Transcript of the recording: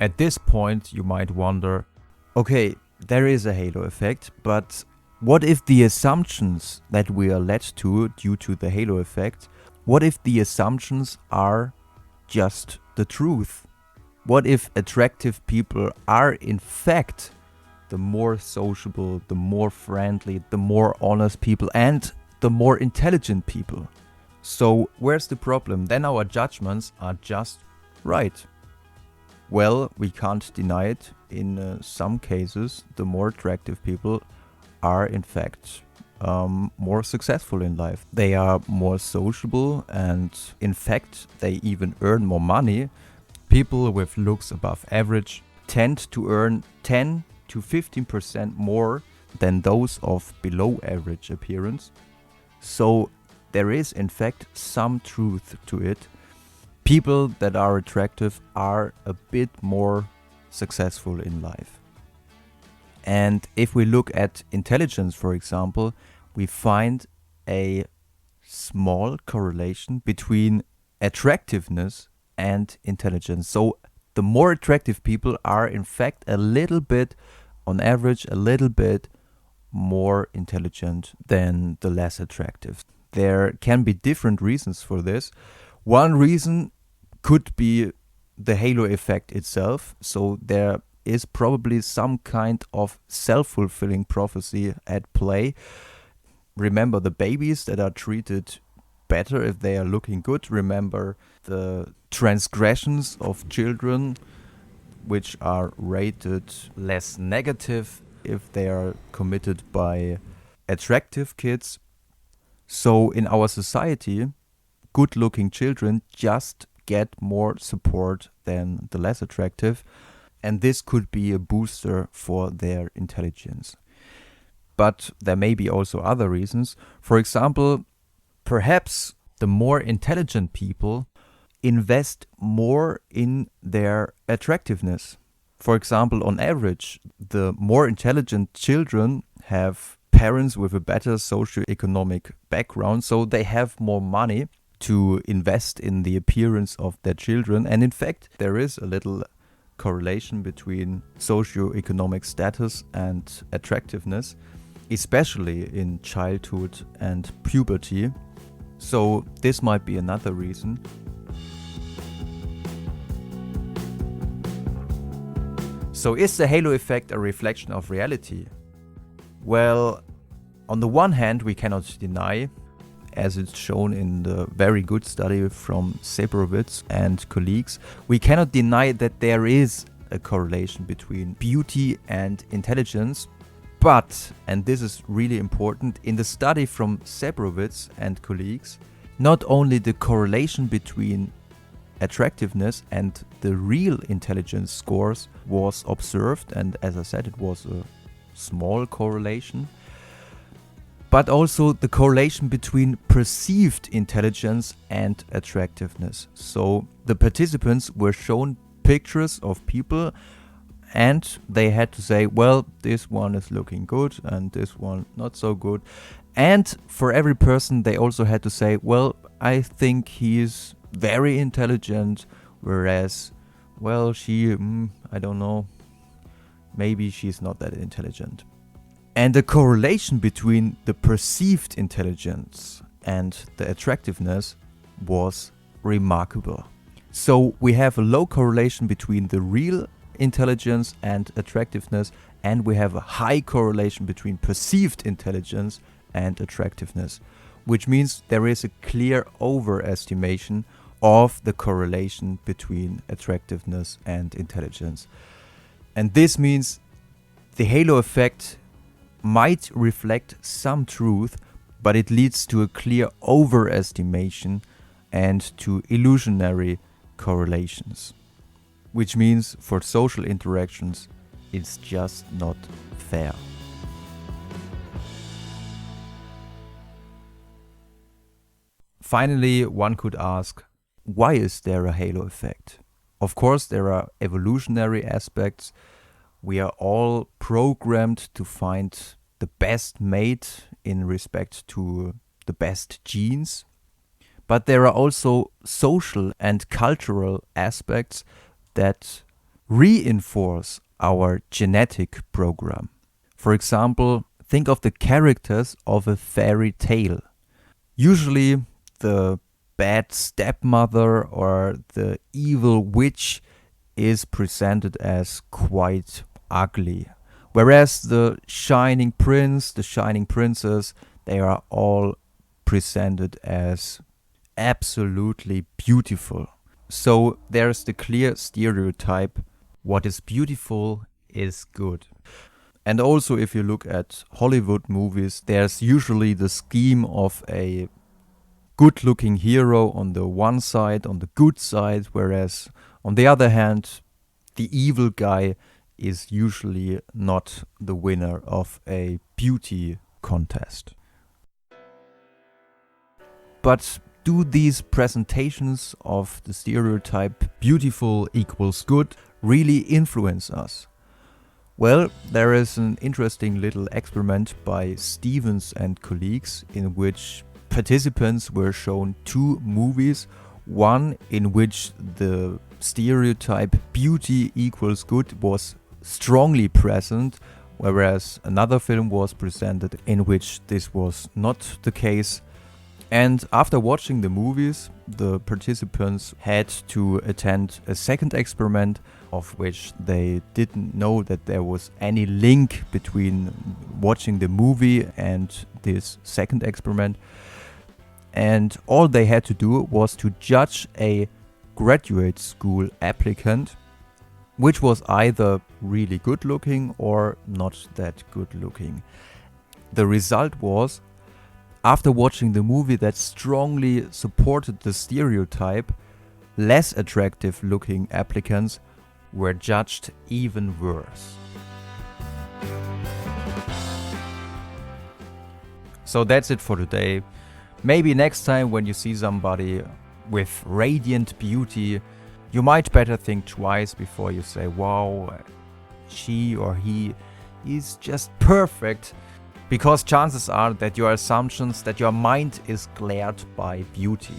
At this point, you might wonder, okay, there is a halo effect, but what if the assumptions that we are led to due to the halo effect, what if the assumptions are just the truth? What if attractive people are in fact the more sociable, the more friendly, the more honest people and the more intelligent people? So where's the problem? Then our judgments are just right. Well, we can't deny it. In some cases, the more attractive people are in fact more successful in life. They are more sociable and in fact they even earn more money. People with looks above average tend to earn 10 to 15% more than those of below average appearance. So there is in fact some truth to it. People that are attractive are a bit more successful in life. And if we look at intelligence, for example, we find a small correlation between attractiveness and intelligence. So the more attractive people are in fact a little bit, on average, a little bit more intelligent than the less attractive. There can be different reasons for this. One reason could be the halo effect itself. So there is probably some kind of self-fulfilling prophecy at play. Remember the babies that are treated better if they are looking good. Remember the transgressions of children which are rated less negative if they are committed by attractive kids. So in our society, good-looking children just get more support than the less attractive, and this could be a booster for their intelligence. But there may be also other reasons. For example, perhaps the more intelligent people invest more in their attractiveness. For example, on average, the more intelligent children have parents with a better socioeconomic background, so they have more money to invest in the appearance of their children. And in fact, there is a little correlation between socioeconomic status and attractiveness, especially in childhood and puberty. So this might be another reason. So is the halo effect a reflection of reality? Well, on the one hand, we cannot deny, as it's shown in the very good study from Sebrowitz and colleagues, we cannot deny that there is a correlation between beauty and intelligence. But, and this is really important, in the study from Sebrowitz and colleagues, not only the correlation between attractiveness and the real intelligence scores was observed, and as I said, it was a small correlation, but also the correlation between perceived intelligence and attractiveness. So the participants were shown pictures of people and they had to say, well, this one is looking good and this one not so good. And for every person, they also had to say, well, I think he is very intelligent, whereas, well, she, I don't know, maybe she's not that intelligent. And the correlation between the perceived intelligence and the attractiveness was remarkable. So we have a low correlation between the real intelligence and attractiveness, and we have a high correlation between perceived intelligence and attractiveness, which means there is a clear overestimation of the correlation between attractiveness and intelligence. And this means the halo effect might reflect some truth, but it leads to a clear overestimation and to illusionary correlations, which means for social interactions it's just not fair. Finally, one could ask, why is there a halo effect? Of course, there are evolutionary aspects. We are all programmed to find the best mate in respect to the best genes. But there are also social and cultural aspects that reinforce our genetic program. For example, think of the characters of a fairy tale. Usually, the bad stepmother or the evil witch is presented as quite ugly. Whereas the shining prince, the shining princess, they are all presented as absolutely beautiful. So there's the clear stereotype: what is beautiful is good. And also, if you look at Hollywood movies, there's usually the scheme of a good-looking hero on the one side, on the good side, whereas on the other hand, the evil guy is usually not the winner of a beauty contest. But do these presentations of the stereotype beautiful equals good really influence us? Well, there is an interesting little experiment by Stevens and colleagues in which participants were shown two movies, one in which the stereotype beauty equals good was strongly present, whereas another film was presented in which this was not the case. And after watching the movies, the participants had to attend a second experiment, of which they didn't know that there was any link between watching the movie and this second experiment. And all they had to do was to judge a graduate school applicant, which was either really good looking or not that good looking. The result was, after watching the movie that strongly supported the stereotype, less attractive looking applicants were judged even worse. So that's it for today. Maybe next time when you see somebody with radiant beauty, you might better think twice before you say, wow, she or he is just perfect. Because chances are that your assumptions, that your mind is glared by beauty.